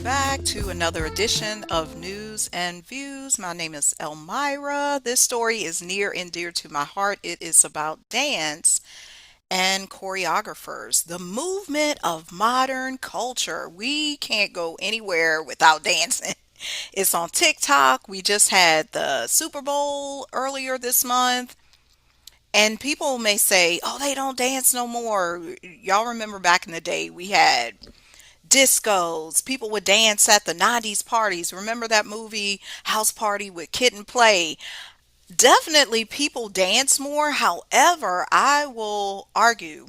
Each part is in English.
back to another edition of News and Views. My name is Elmira. This story is near and dear to my heart. It is about dance and choreographers, the movement of modern culture. We can't go anywhere without dancing. It's on TikTok. We just had the Super Bowl earlier this month. And people may say, oh, they don't dance no more. Y'all remember back in the day, we had discos. People would dance at the 90s parties. Remember that movie House Party with Kid and Play? Definitely people dance more. However, I will argue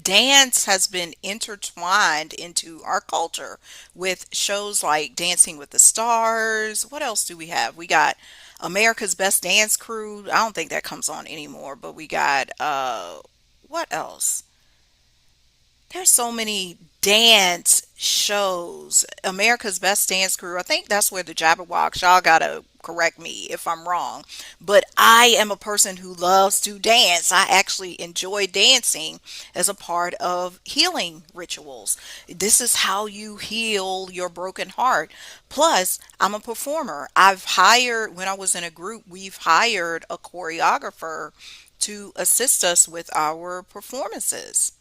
dance has been intertwined into our culture with shows like Dancing with the Stars. What else do we have? We got America's Best Dance Crew. I don't think that comes on anymore, but we got what else? There's so many dance shows. America's Best Dance Crew. I think that's where the Jabberwocks. Y'all gotta correct me if I'm wrong. But I am a person who loves to dance. I actually enjoy dancing as a part of healing rituals. This is how you heal your broken heart. Plus, I'm a performer. When I was in a group, we've hired a choreographer to assist us with our performances.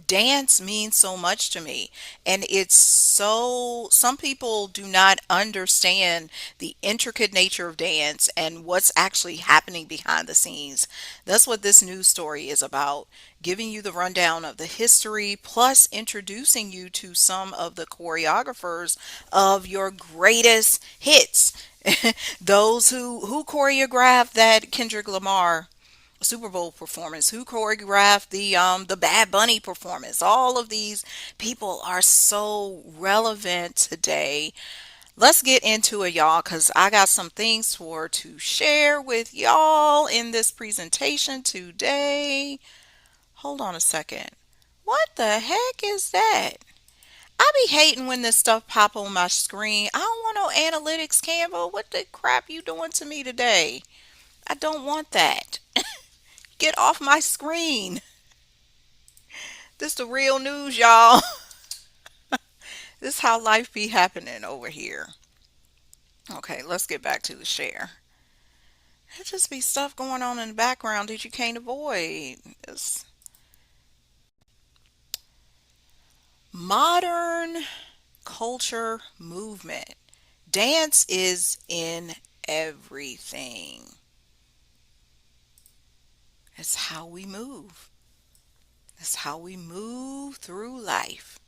Dance means so much to me, and it's so some people do not understand the intricate nature of dance and what's actually happening behind the scenes. That's what this news story is about, giving you the rundown of the history plus introducing you to some of the choreographers of your greatest hits. Those who choreographed that Kendrick Lamar Super Bowl performance, who choreographed the Bad Bunny performance. All of these people are so relevant today. Let's get into it, y'all, because I got some things to share with y'all in this presentation today. Hold on a second. What the heck is that? I be hating when this stuff pop on my screen. I don't want no analytics, Canva. What the crap you doing to me today? I don't want that. Get off my screen. This the real news, y'all. This is how life be happening over here. Okay, let's get back to the share. It just be stuff going on in the background that you can't avoid. It's modern culture movement. Dance is in everything. It's how we move. It's how we move through life.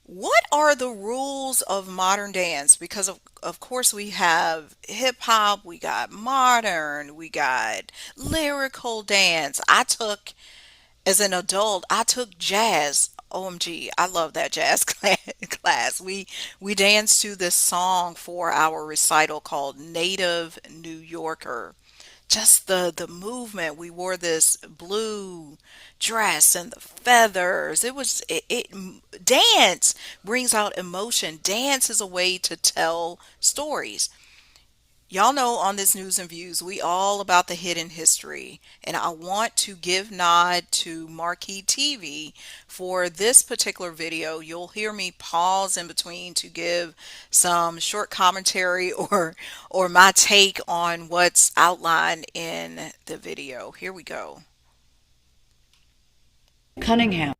What are the rules of modern dance? Because of course we have hip hop, we got modern, we got lyrical dance. As an adult, I took jazz. OMG, I love that jazz class. We danced to this song for our recital called Native New Yorker. Just the movement. We wore this blue dress and the feathers. Dance brings out emotion. Dance is a way to tell stories. Y'all know on this news and views, we all about the hidden history. And I want to give nod to Marquee TV for this particular video. You'll hear me pause in between to give some short commentary or my take on what's outlined in the video. Here we go. Cunningham.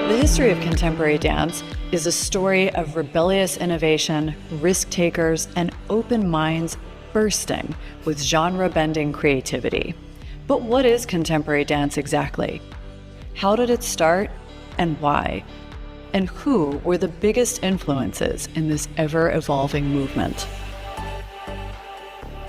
The history of contemporary dance is a story of rebellious innovation, risk takers, and open minds bursting with genre-bending creativity. But what is contemporary dance exactly? How did it start and why? And who were the biggest influences in this ever-evolving movement?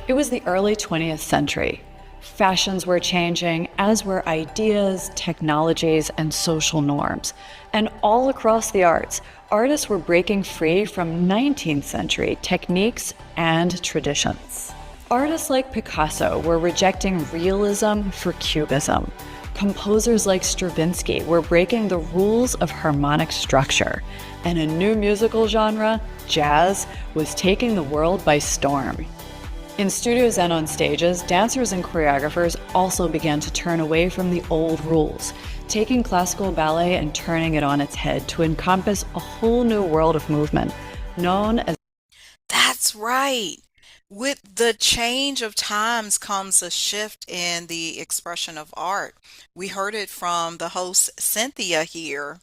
It was the early 20th century. Fashions were changing, as were ideas, technologies, and social norms. And all across the arts, artists were breaking free from 19th century techniques and traditions. Artists like Picasso were rejecting realism for cubism. Composers like Stravinsky were breaking the rules of harmonic structure, and a new musical genre, jazz, was taking the world by storm. In studios and on stages, dancers and choreographers also began to turn away from the old rules, taking classical ballet and turning it on its head to encompass a whole new world of movement, known as That's right. With the change of times comes a shift in the expression of art. We heard it from the host Cynthia here.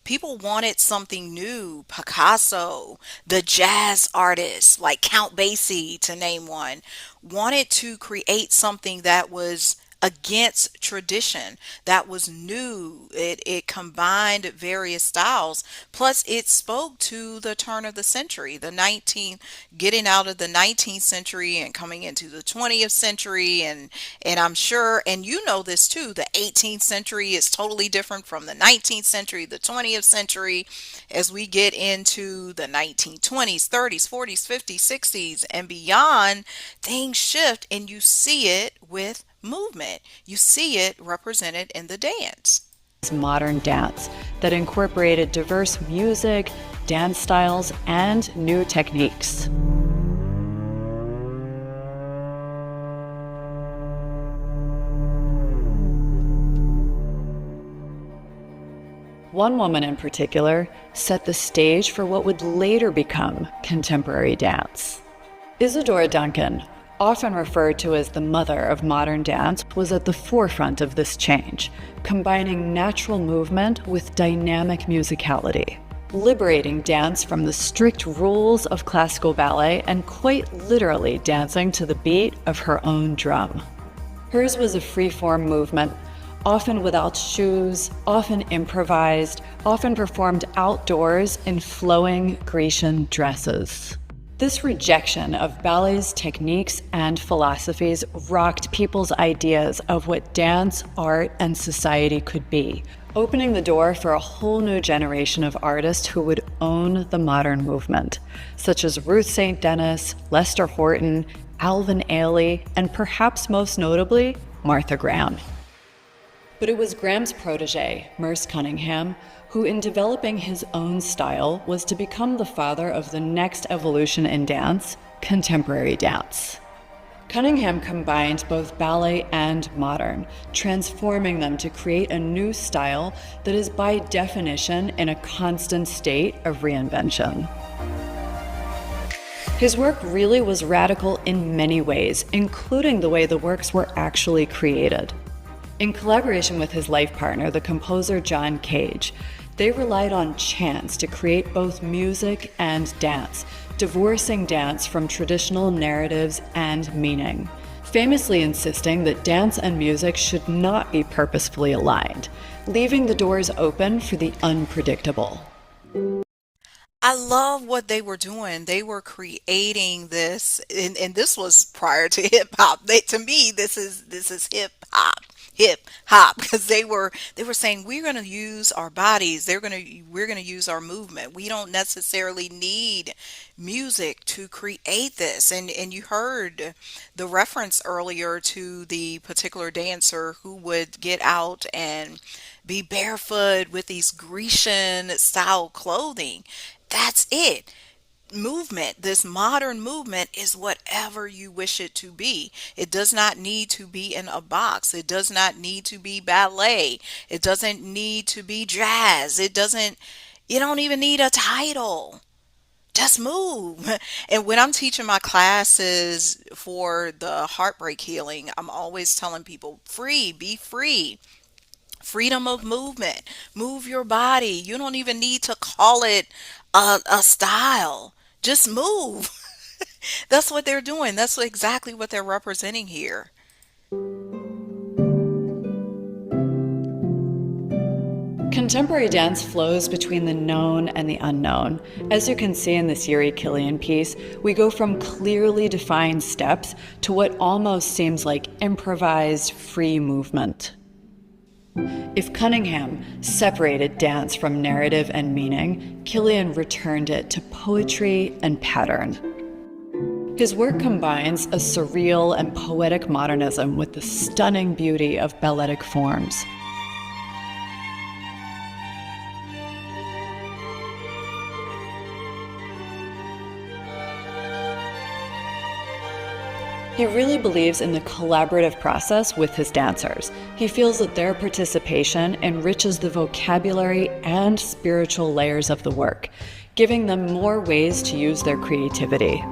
People wanted something new. Picasso, the jazz artists like Count Basie, to name one, wanted to create something that was against tradition, that was new. It combined various styles. Plus, it spoke to the turn of the century, the 19th, getting out of the 19th century and coming into the 20th century. And I'm sure, and you know this too, the 18th century is totally different from the 19th century, the 20th century. As we get into the 1920s, 30s, 40s, 50s, 60s, and beyond, things shift and you see it with movement. You see it represented in the dance. modern dance that incorporated diverse music, dance styles, and new techniques. One woman in particular set the stage for what would later become contemporary dance. Isadora Duncan, often referred to as the mother of modern dance, was at the forefront of this change, combining natural movement with dynamic musicality, liberating dance from the strict rules of classical ballet and quite literally dancing to the beat of her own drum. Hers was a free-form movement, often without shoes, often improvised, often performed outdoors in flowing Grecian dresses. This rejection of ballet's techniques and philosophies rocked people's ideas of what dance, art, and society could be, opening the door for a whole new generation of artists who would own the modern movement, such as Ruth St. Denis, Lester Horton, Alvin Ailey, and perhaps most notably, Martha Graham. But it was Graham's protege, Merce Cunningham, who in developing his own style was to become the father of the next evolution in dance, contemporary dance. Cunningham combined both ballet and modern, transforming them to create a new style that is by definition in a constant state of reinvention. His work really was radical in many ways, including the way the works were actually created. In collaboration with his life partner, the composer John Cage, they relied on chance to create both music and dance, divorcing dance from traditional narratives and meaning, famously insisting that dance and music should not be purposefully aligned, leaving the doors open for the unpredictable. I love what they were doing. They were creating this, and this was prior to hip hop. To me, this is hip hop, because they were saying we're going to use our bodies. We're going to use our movement. We don't necessarily need music to create this. And you heard the reference earlier to the particular dancer who would get out and be barefoot with these Grecian style clothing. That's it. Movement, this modern movement, is whatever you wish it to be. It does not need to be in a box. It does not need to be ballet. It doesn't need to be jazz. You don't even need a title. Just move. And when I'm teaching my classes for the heartbreak healing, I'm always telling people free, be free. Freedom of movement. Move your body. You don't even need to call it a style. Just move. That's what they're doing. That's exactly what they're representing here. Contemporary dance flows between the known and the unknown. As you can see in this Yuri Killian piece, we go from clearly defined steps to what almost seems like improvised free movement. If Cunningham separated dance from narrative and meaning, Killian returned it to poetry and pattern. His work combines a surreal and poetic modernism with the stunning beauty of balletic forms. He really believes in the collaborative process with his dancers. He feels that their participation enriches the vocabulary and spiritual layers of the work, giving them more ways to use their creativity.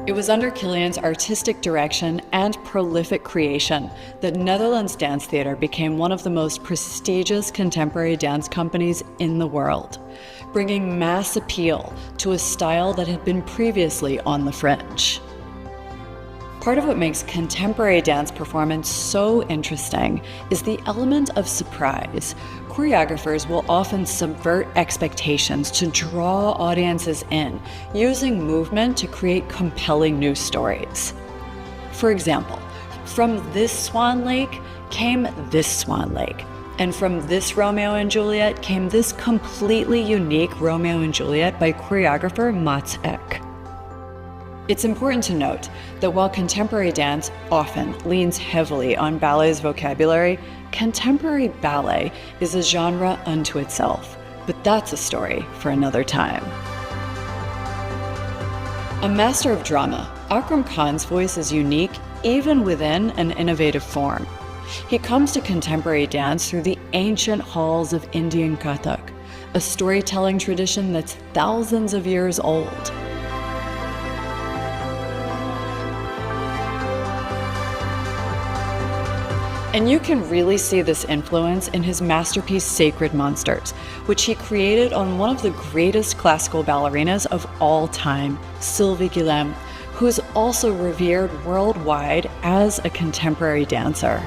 It was under Killian's artistic direction and prolific creation that Netherlands Dance Theatre became one of the most prestigious contemporary dance companies in the world, bringing mass appeal to a style that had been previously on the fringe. Part of what makes contemporary dance performance so interesting is the element of surprise. Choreographers will often subvert expectations to draw audiences in, using movement to create compelling new stories. For example, from this Swan Lake came this Swan Lake, and from this Romeo and Juliet came this completely unique Romeo and Juliet by choreographer Mats Ek. It's important to note that while contemporary dance often leans heavily on ballet's vocabulary, contemporary ballet is a genre unto itself. But that's a story for another time. A master of drama, Akram Khan's voice is unique even within an innovative form. He comes to contemporary dance through the ancient halls of Indian Kathak, a storytelling tradition that's thousands of years old. And you can really see this influence in his masterpiece Sacred Monsters, which he created on one of the greatest classical ballerinas of all time, Sylvie Guillem, who is also revered worldwide as a contemporary dancer.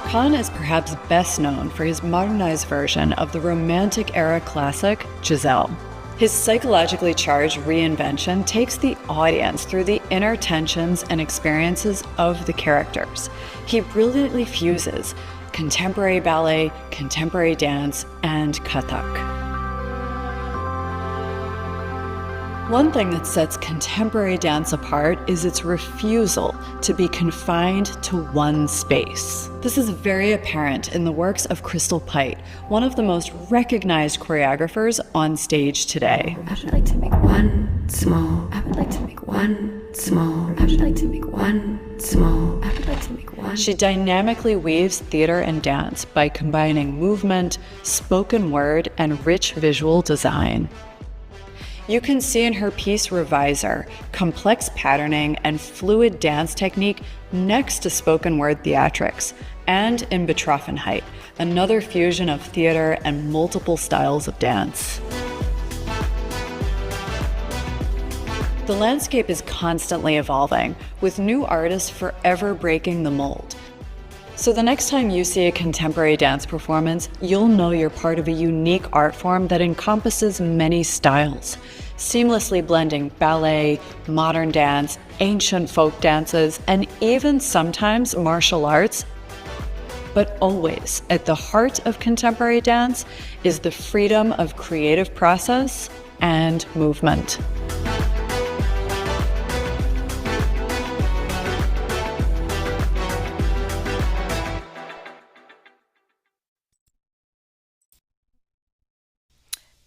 Khan is perhaps best known for his modernized version of the Romantic-era classic Giselle. His psychologically charged reinvention takes the audience through the inner tensions and experiences of the characters. He brilliantly fuses contemporary ballet, contemporary dance, and Kathak. One thing that sets contemporary dance apart is its refusal to be confined to one space. This is very apparent in the works of Crystal Pite, one of the most recognized choreographers on stage today. I would like to make one small. I would like to make one small. I would like to make one small. I would like to make one. She dynamically weaves theater and dance by combining movement, spoken word, and rich visual design. You can see in her piece Reviser complex patterning and fluid dance technique next to spoken word theatrics, and in Betroffenheit, another fusion of theater and multiple styles of dance. The landscape is constantly evolving, with new artists forever breaking the mold. So the next time you see a contemporary dance performance, you'll know you're part of a unique art form that encompasses many styles, seamlessly blending ballet, modern dance, ancient folk dances, and even sometimes martial arts. But always at the heart of contemporary dance is the freedom of creative process and movement.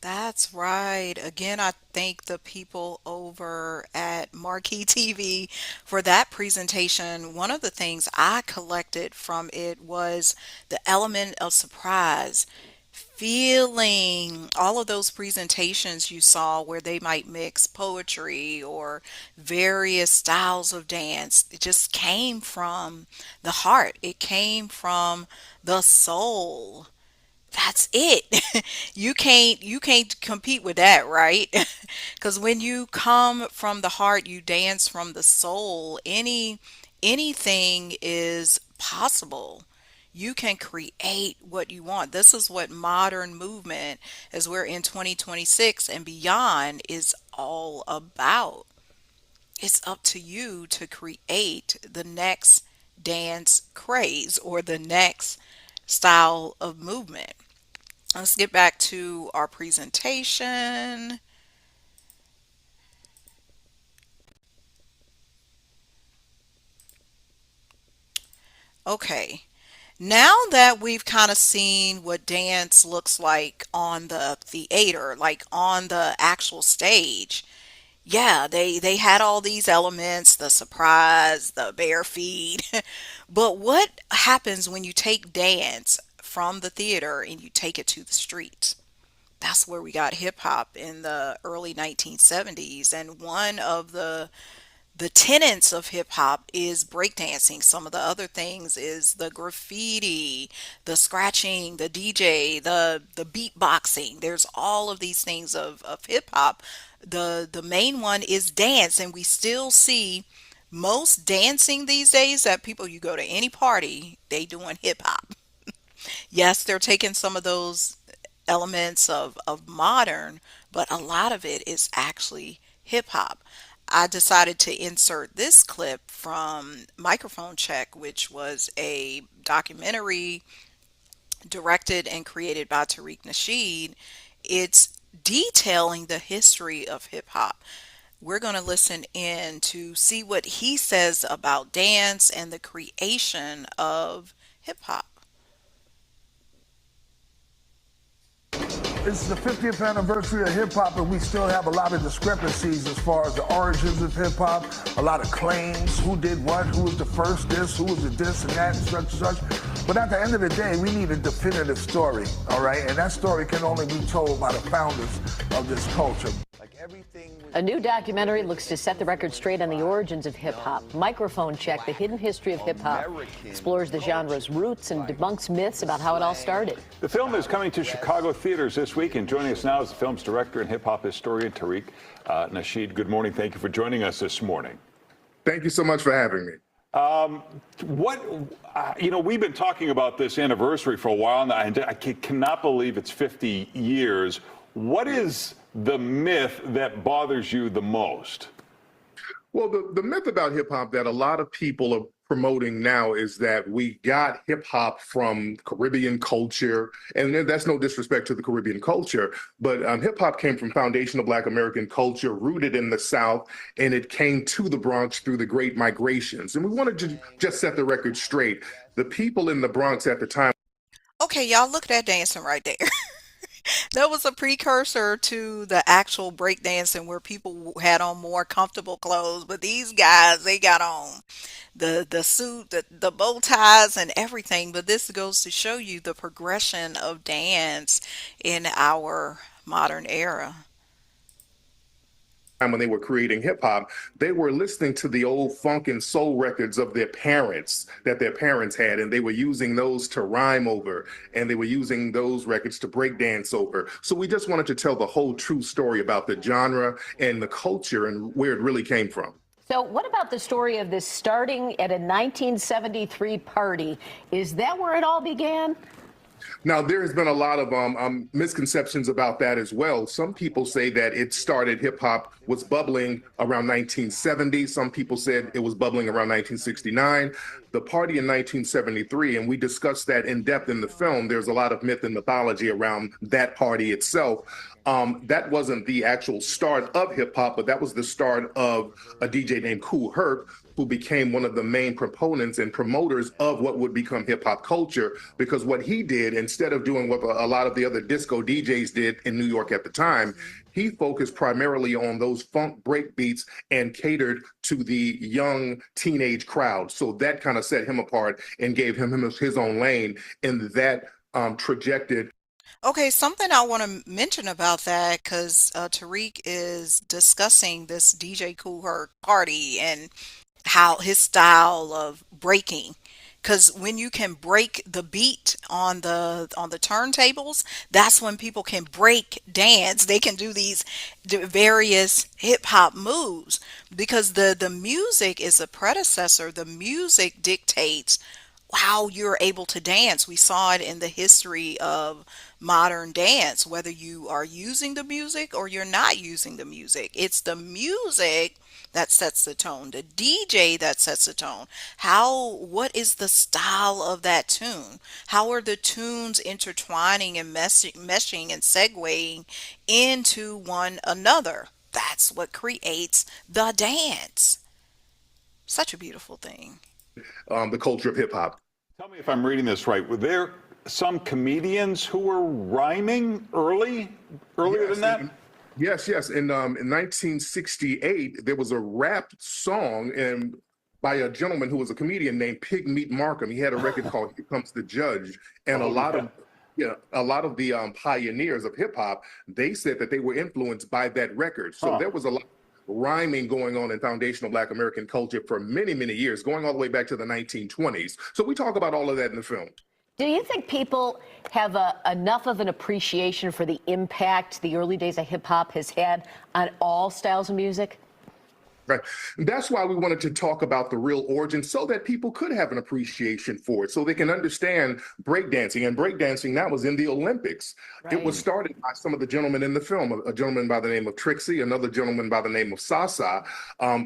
That's right. Again, I thank the people over at Marquee TV for that presentation. One of the things I collected from it was the element of surprise. Feeling all of those presentations you saw where they might mix poetry or various styles of dance, it just came from the heart. It came from the soul. That's it. You can't compete with that, right? Because when you come from the heart, you dance from the soul. Anything is possible. You can create what you want. This is what modern movement, as we're in 2026 and beyond, is all about. It's up to you to create the next dance craze or the next style of movement. Let's get back to our presentation. Okay. Now that we've kind of seen what dance looks like on the theater, like on the actual stage, yeah, they had all these elements, the surprise, the bare feet. But what happens when you take dance from the theater and you take it to the streets? That's where we got hip hop in the early 1970s. And one of the tenets of hip hop is breakdancing. Some of the other things is the graffiti, the scratching, the DJ, the beatboxing. There's all of these things of hip hop. The main one is dance, and we still see most dancing these days that people, you go to any party, they doing hip hop. Yes, they're taking some of those elements of modern, but a lot of it is actually hip hop. I decided to insert this clip from Microphone Check, which was a documentary directed and created by Tariq Nasheed. It's detailing the history of hip hop. We're going to listen in to see what he says about dance and the creation of hip hop. It's the 50th anniversary of hip hop, and we still have a lot of discrepancies as far as the origins of hip hop, a lot of claims, who did what, who was the first this, who was the this and that, and such and such. But at the end of the day, we need a definitive story, all right? And that story can only be told by the founders of this culture. A new documentary looks to set the record straight on the origins of hip hop. Microphone Check, the hidden history of hip hop, explores the genre's roots and debunks myths about how it all started. The film is coming to Chicago theaters this week, and joining us now is the film's director and hip hop historian, Tariq Nasheed. Good morning. Thank you for joining us this morning. Thank you so much for having me. We've been talking about this anniversary for a while now, and I cannot believe it's 50 years. What is the myth that bothers you the most? Well, the myth about hip hop that a lot of people are promoting now is that we got hip hop from Caribbean culture. And that's no disrespect to the Caribbean culture, but hip hop came from foundational Black American culture rooted in the South, and it came to the Bronx through the Great Migrations. And we wanted to just set the record straight. The people in the Bronx at the time. Okay, y'all, look at that dancing right there. That was a precursor to the actual breakdancing where people had on more comfortable clothes, but these guys, they got on the suit, the bow ties and everything. But this goes to show you the progression of dance in our modern era. When they were creating hip hop, they were listening to the old funk and soul records of their parents that their parents had, and they were using those to rhyme over, and they were using those records to break dance over. So we just wanted to tell the whole true story about the genre and the culture and where it really came from. So what about the story of this starting at a 1973 party? Is that where it all began? Now, there has been a lot of misconceptions about that as well. Some people say that it started, hip hop was bubbling around 1970. Some people said it was bubbling around 1969. The party in 1973, and we discussed that in depth in the film. There's a lot of myth and mythology around that party itself. That wasn't the actual start of hip hop, but that was the start of a DJ named Kool Herc, who became one of the main proponents and promoters of what would become hip hop culture. Because what he did, instead of doing what a lot of the other disco DJs did in New York at the time, he focused primarily on those funk break beats and catered to the young teenage crowd. So that kind of set him apart and gave him his own lane in that trajectory. Okay, something I want to mention about that because Tariq is discussing this DJ Kool Herc party and how his style of breaking. Because when you can break the beat on the turntables, that's when people can break dance. They can do these various hip hop moves because the music is a predecessor. The music dictates how you're able to dance. We saw it in the history of modern dance, whether you are using the music or you're not using the music. It's the music that sets the tone, the DJ that sets the tone. What is the style of that tune? How are the tunes intertwining and meshing and segueing into one another? That's what creates the dance. Such a beautiful thing. The culture of hip hop. me if I'm reading this right. Were there some comedians who were rhyming earlier than Yes, that? yes. In 1968, there was a rap song and by a gentleman who was a comedian named Pig Meat Markham. He had a record called "Here Comes the Judge," and Oh, yeah. a lot of the pioneers of hip hop, they said that they were influenced by that record. So Huh. there was a lot of rhyming going on in foundational Black American culture for many, many years, going all the way back to the 1920s. So we talk about all of that in the film. Do you think people have enough of an appreciation for the impact the early days of hip hop has had on all styles of music? Right. That's why we wanted to talk about the real origin so that people could have an appreciation for it, so they can understand breakdancing. And breakdancing that was in the Olympics. It was started by some of the gentlemen in the film, a gentleman by the name of Trixie, another gentleman by the name of Sasa.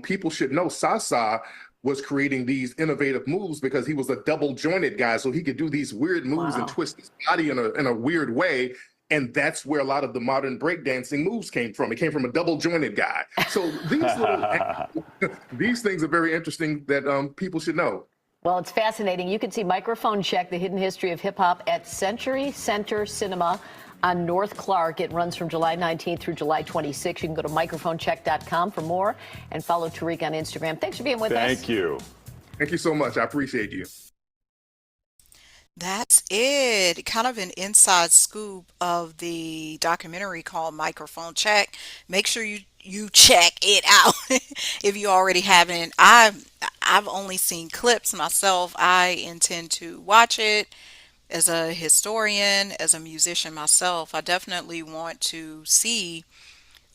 People should know Sasa was creating these innovative moves because he was a double jointed guy. So he could do these weird moves and Wow. twist his body in a weird way. And that's where a lot of the modern breakdancing moves came from. It came from a double jointed guy. So these things are very interesting that people should know. Well, it's fascinating. You can see Microphone Check, The Hidden History of Hip Hop at Century Center Cinema on North Clark. It runs from July 19th through July 26th. You can go to microphonecheck.com for more and follow Tariq on Instagram. Thanks for being with us. Thank you. Thank you so much. I appreciate you. That's it. Kind of an inside scoop of the documentary called Microphone Check. Make sure you check it out if you already haven't. I've only seen clips myself. I intend to watch it as a historian, as a musician myself. I definitely want to see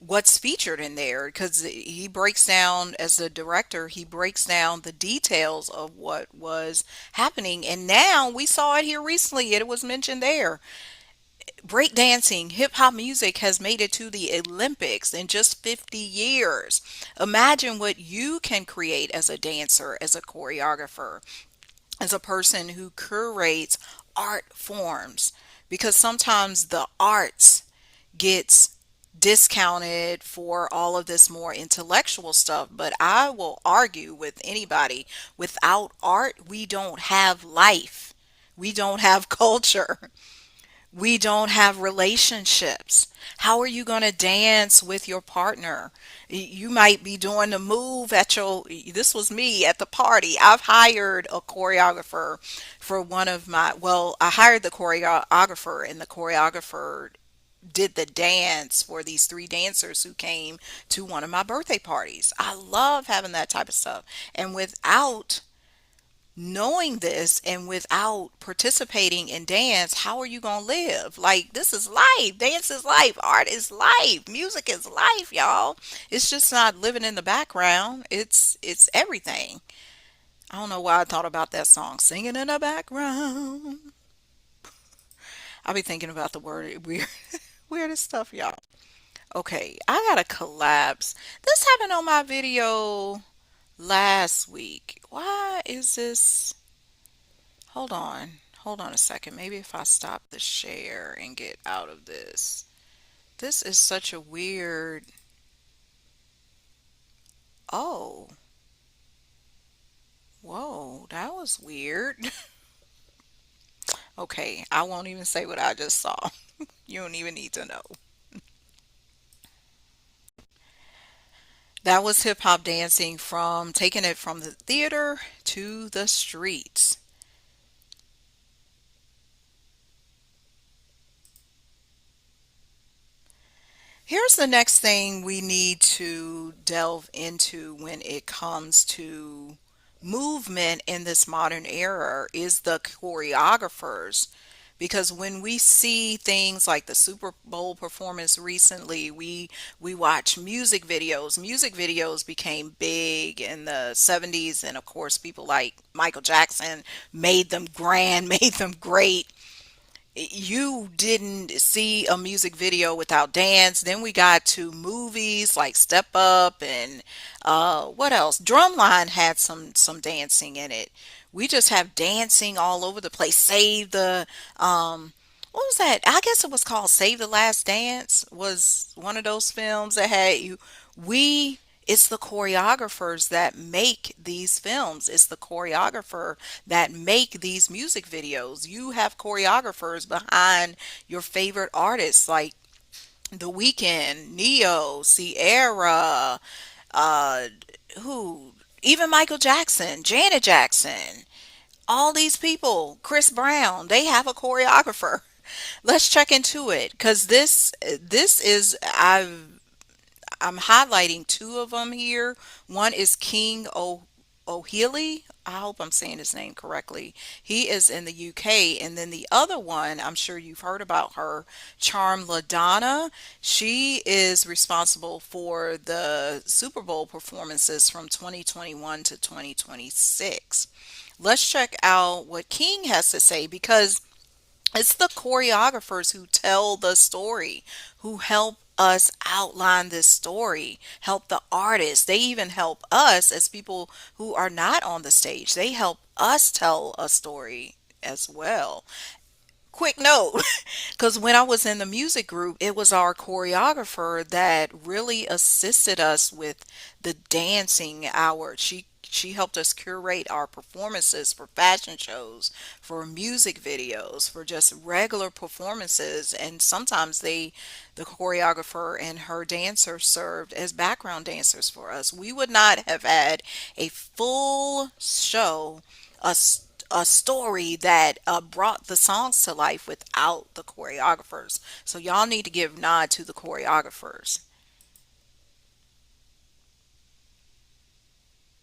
what's featured in there because he breaks down, as the director, he breaks down the details of what was happening. And now we saw it here recently. It was mentioned there. Breakdancing, hip hop music has made it to the Olympics in just 50 years. Imagine what you can create as a dancer, as a choreographer, as a person who curates art forms, because sometimes the arts gets discounted for all of this more intellectual stuff. But I will argue with anybody, without art, we don't have life. We don't have culture. We don't have relationships. How are you going to dance with your partner? You might be doing the move at your, this was me at the party. I've hired a choreographer for one of my, well, I hired the choreographer, and the choreographer did the dance for these three dancers who came to one of my birthday parties. I love having that type of stuff. And without knowing this and without participating in dance, how are you going to live? Like, this is life. Dance is life. Art is life. Music is life, y'all. It's just not living in the background. It's everything. I don't know why I thought about that song, singing in the background. I'll be thinking about the word weird, weirdest stuff, y'all. Okay, I got to collapse. This happened on my video last week. Why is this? Hold on. Hold on a second. Maybe if I stop the share and get out of this. This is such a weird. Oh, whoa, that was weird. Okay, I won't even say what I just saw. You don't even need to know. That was hip hop dancing, from taking it from the theater to the streets. Here's the next thing we need to delve into when it comes to movement in this modern era is the choreographers. Because when we see things like the Super Bowl performance recently, we watch music videos. Music videos became big in the 70s, and of course people like Michael Jackson made them grand, made them great. You didn't see a music video without dance. Then we got to movies like Step Up and what else? Drumline had some dancing in it. We just have dancing all over the place. Save the what was that? I guess it was called Save the Last Dance, was one of those films that had you. We It's the choreographers that make these films. It's the choreographer that make these music videos. You have choreographers behind your favorite artists like The Weeknd, Neo, Sierra, uh, who, even Michael Jackson, Janet Jackson, all these people, Chris Brown, they have a choreographer. Let's check into it because this is I'm highlighting two of them here. One is King O'Healy. I hope I'm saying his name correctly. He is in the UK. And then the other one, I'm sure you've heard about her, Charm LaDonna. She is responsible for the Super Bowl performances from 2021 to 2026. Let's check out what King has to say because it's the choreographers who tell the story, who help us outline this story, help the artists. They even help us as people who are not on the stage. They help us tell a story as well. Quick note, because when I was in the music group, it was our choreographer that really assisted us with the dancing hour. She helped us curate our performances for fashion shows, for music videos, for just regular performances, and sometimes the choreographer and her dancers served as background dancers for us. We would not have had a full show, a a story that brought the songs to life without the choreographers. So y'all need to give nod to the choreographers.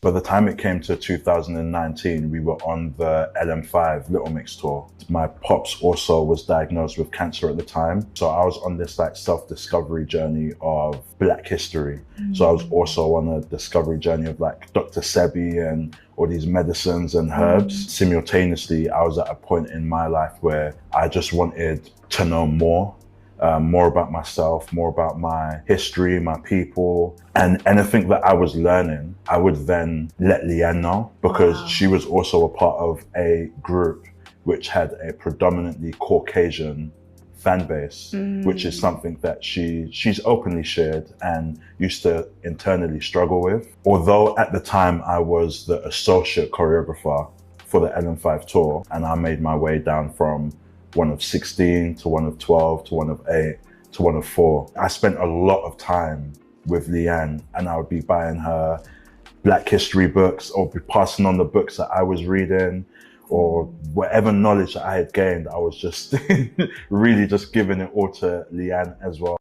By the time it came to 2019, we were on the LM5 Little Mix tour. My pops also was diagnosed with cancer at the time. So I was on this like self-discovery journey of Black history. So I was also on a discovery journey of like Dr. Sebi and all these medicines and herbs. Simultaneously, I was at a point in my life where I just wanted to know more about myself, more about my history, my people, and anything that I was learning, I would then let Leanne know because she was also a part of a group which had a predominantly Caucasian fan base, which is something that she's openly shared and used to internally struggle with. Although at the time I was the associate choreographer for the LM5 tour, and I made my way down from one of 16 to one of 12 to one of 8 to one of 4. I spent a lot of time with Leanne and I would be buying her Black history books or be passing on the books that I was reading or whatever knowledge that I had gained. I was just really just giving it all to Leanne as well.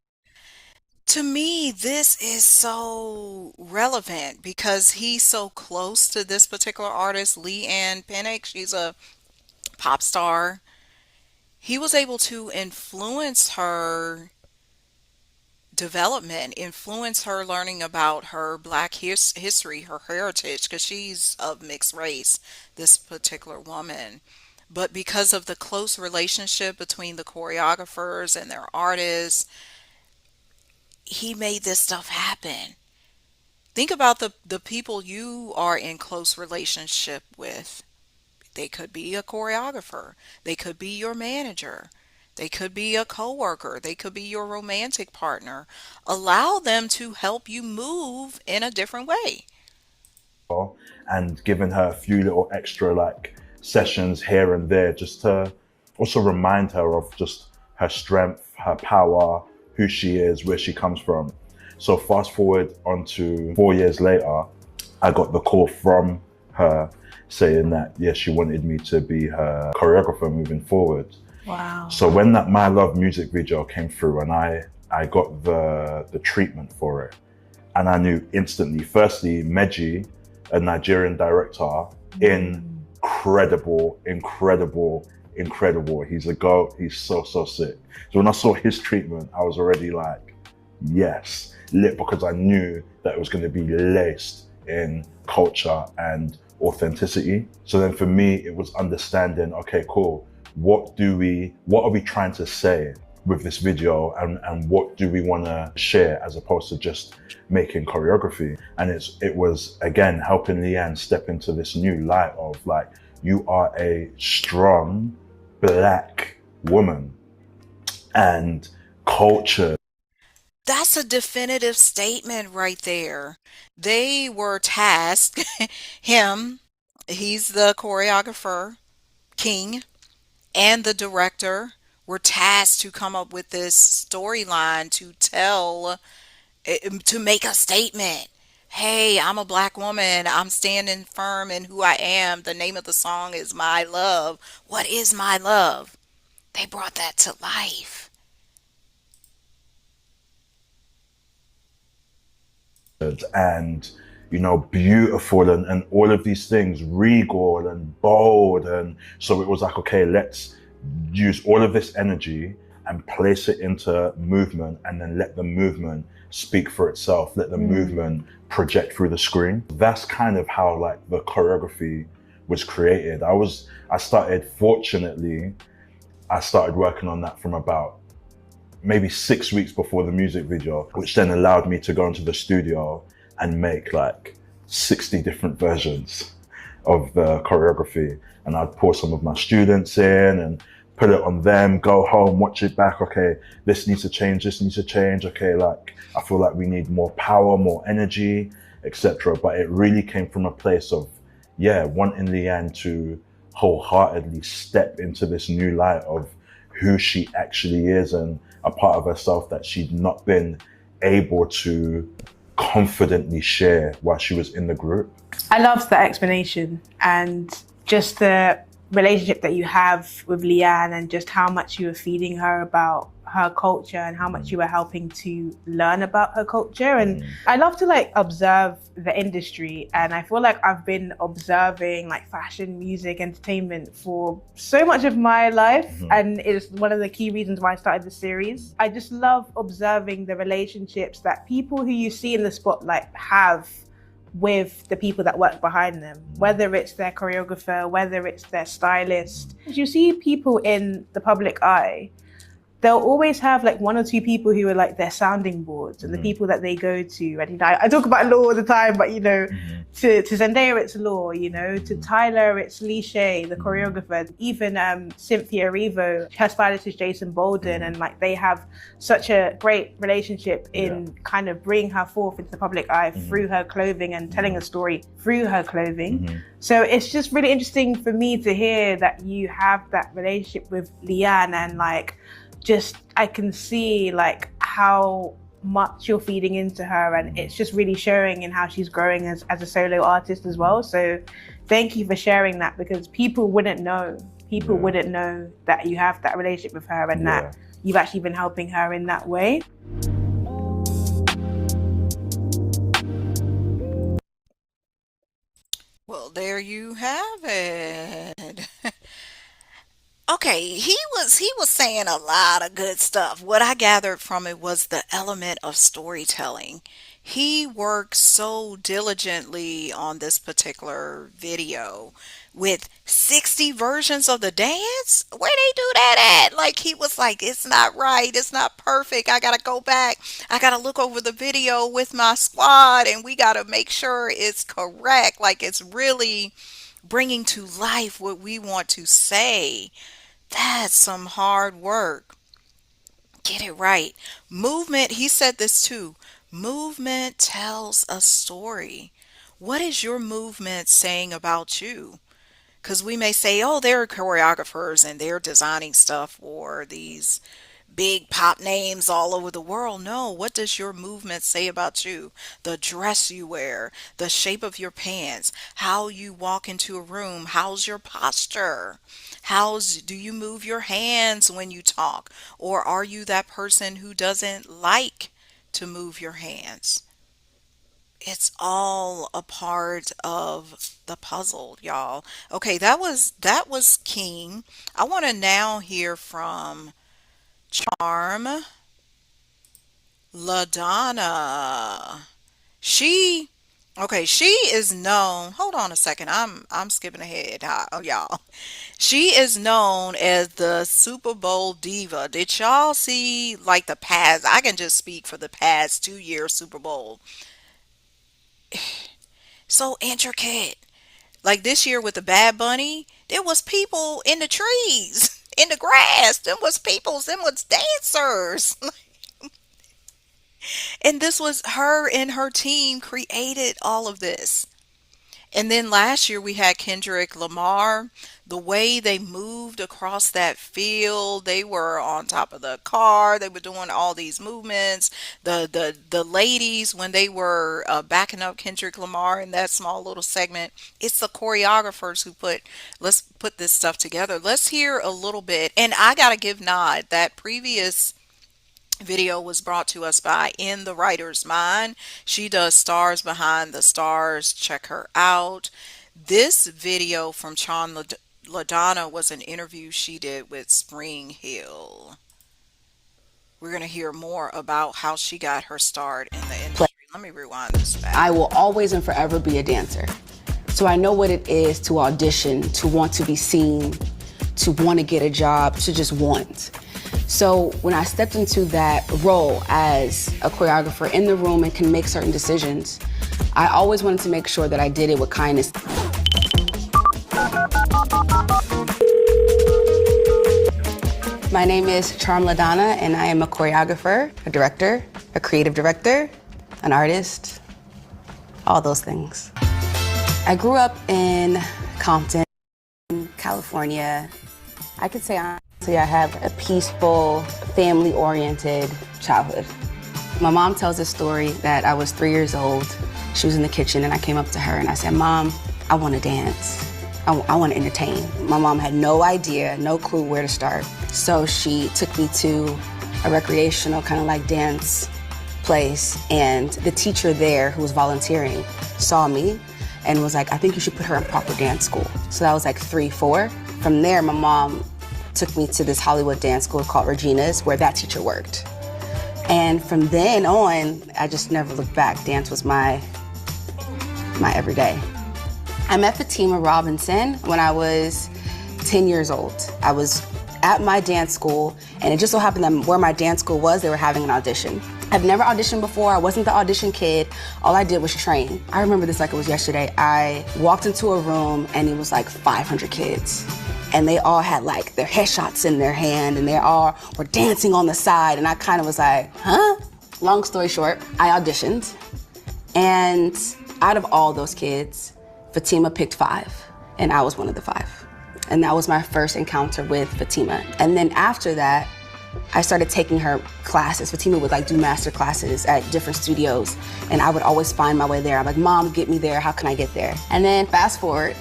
To me, this is so relevant because he's so close to this particular artist, Leanne Pinnock. She's a pop star. He was able to influence her development, influence her learning about her Black history, her heritage, because she's of mixed race, this particular woman. But because of the close relationship between the choreographers and their artists, he made this stuff happen. Think about the people you are in close relationship with. They could be a choreographer. They could be your manager. They could be a coworker. They could be your romantic partner. Allow them to help you move in a different way. And giving her a few little extra like sessions here and there just to also remind her of just her strength, her power, who she is, where she comes from. So fast forward onto 4 years later, I got the call from her saying that, yes, she wanted me to be her choreographer moving forward. Wow. So when that My Love music video came through and I got the treatment for it, and I knew instantly, firstly, Meji, a Nigerian director, incredible, incredible, incredible. He's a goat. He's so, so sick. So when I saw his treatment, I was already like, yes, lit, because I knew that it was going to be laced in culture and authenticity. So then for me, it was understanding, okay, cool. What are we trying to say with this video, and what do we want to share as opposed to just making choreography? And it was again helping Leanne step into this new light of like, you are a strong Black woman and culture. That's a definitive statement right there. They were tasked, him, he's the choreographer, King, and the director were tasked to come up with this storyline to tell, to make a statement. Hey, I'm a black woman. I'm standing firm in who I am. The name of the song is My Love. What is my love? They brought that to life. And beautiful, and all of these things, regal and bold. And so it was like, okay, let's use all of this energy and place it into movement, and then let the movement speak for itself, let the movement project through the screen. That's kind of how like the choreography was created. I started working on that from about maybe 6 weeks before the music video, which then allowed me to go into the studio and make like 60 different versions of the choreography. And I'd pour some of my students in and put it on them, go home, watch it back. Okay, this needs to change, this needs to change. Okay, like I feel like we need more power, more energy, etc. But it really came from a place of, wanting Leanne to wholeheartedly step into this new light of who she actually is, and a part of herself that she'd not been able to confidently share while she was in the group. I loved that explanation, and just the relationship that you have with Leanne, and just how much you were feeding her about her culture and how much you were helping to learn about her culture. And I love to like observe the industry, and I feel like I've been observing like fashion, music, entertainment for so much of my life, and it's one of the key reasons why I started the series. I just love observing the relationships that people who you see in the spotlight have with the people that work behind them, whether it's their choreographer, whether it's their stylist. As you see people in the public eye, they'll always have like one or two people who are like their sounding boards, and the people that they go to. And I talk about Law all the time, but to Zendaya it's Law, to Tyler it's Lishay, the choreographer. Even Cynthia Erivo, her stylist is Jason Bolden, and like they have such a great relationship in kind of bringing her forth into the public eye through her clothing and telling a story through her clothing. So it's just really interesting for me to hear that you have that relationship with Leanne, and like just I can see like how much you're feeding into her, and it's just really showing in how she's growing as a solo artist as well. So thank you for sharing that, because people wouldn't know that you have that relationship with her, and that you've actually been helping her in that way. Well, there you have it. Okay, he was saying a lot of good stuff. What I gathered from it was the element of storytelling. He worked so diligently on this particular video with 60 versions of the dance. Where they do that at? Like he was like, it's not right, it's not perfect. I gotta go back. I gotta look over the video with my squad, and we gotta make sure it's correct. Like it's really bringing to life what we want to say. That's some hard work. Get it right. Movement, he said this too. Movement tells a story. What is your movement saying about you? Because we may say, oh, they're choreographers and they're designing stuff for these big pop names all over the world. No, what does your movement say about you? The dress you wear, the shape of your pants, how you walk into a room, how's your posture? Do you move your hands when you talk? Or are you that person who doesn't like to move your hands? It's all a part of the puzzle, y'all. Okay, that was King. I want to now hear from Charm LaDonna. She she is known. Hold on a second. I'm skipping ahead. Oh, y'all. She is known as the Super Bowl diva. Did y'all see like the past? I can just speak for the past 2 year Super Bowl. So intricate. Like this year with the Bad Bunny, there was people in the trees, in the grass. Them was dancers. And this was her and her team created all of this. And then last year we had Kendrick Lamar. The way they moved across that field, they were on top of the car. They were doing all these movements. The ladies when they were backing up Kendrick Lamar in that small little segment, it's the choreographers who put let's put this stuff together. Let's hear a little bit. And I gotta give nod that previous video was brought to us by In the Writer's Mind. She does Stars Behind the Stars. Check her out. This video from LaDonna was an interview she did with Spring Hill. We're going to hear more about how she got her start in the industry. Let me rewind this back. I will always and forever be a dancer. So I know what it is to audition, to want to be seen, to want to get a job, to just want. So when I stepped into that role as a choreographer in the room and can make certain decisions, I always wanted to make sure that I did it with kindness. My name is LaDonna, and I am a choreographer, a director, a creative director, an artist, all those things. I grew up in Compton, California. I could say honestly I have a peaceful, family-oriented childhood. My mom tells a story that I was 3 years old. She was in the kitchen and I came up to her and I said, "Mom, I want to dance. I want to entertain." My mom had no idea, no clue where to start. So she took me to a recreational kind of like dance place, and the teacher there who was volunteering saw me and was like, "I think you should put her in proper dance school." So that was like 3, 4. From there, my mom took me to this Hollywood dance school called Regina's, where that teacher worked. And from then on, I just never looked back. Dance was my everyday. I met Fatima Robinson when I was 10 years old. I was at my dance school, and it just so happened that where my dance school was, they were having an audition. I've never auditioned before. I wasn't the audition kid. All I did was train. I remember this like it was yesterday. I walked into a room, and it was like 500 kids. And they all had like their headshots in their hand, and they all were dancing on the side. And I kind of was like, huh? Long story short, I auditioned. And out of all those kids, Fatima picked 5, and I was one of the 5. And that was my first encounter with Fatima. And then after that, I started taking her classes. Fatima would like do master classes at different studios, and I would always find my way there. I'm like, "Mom, get me there. How can I get there?" And then fast forward,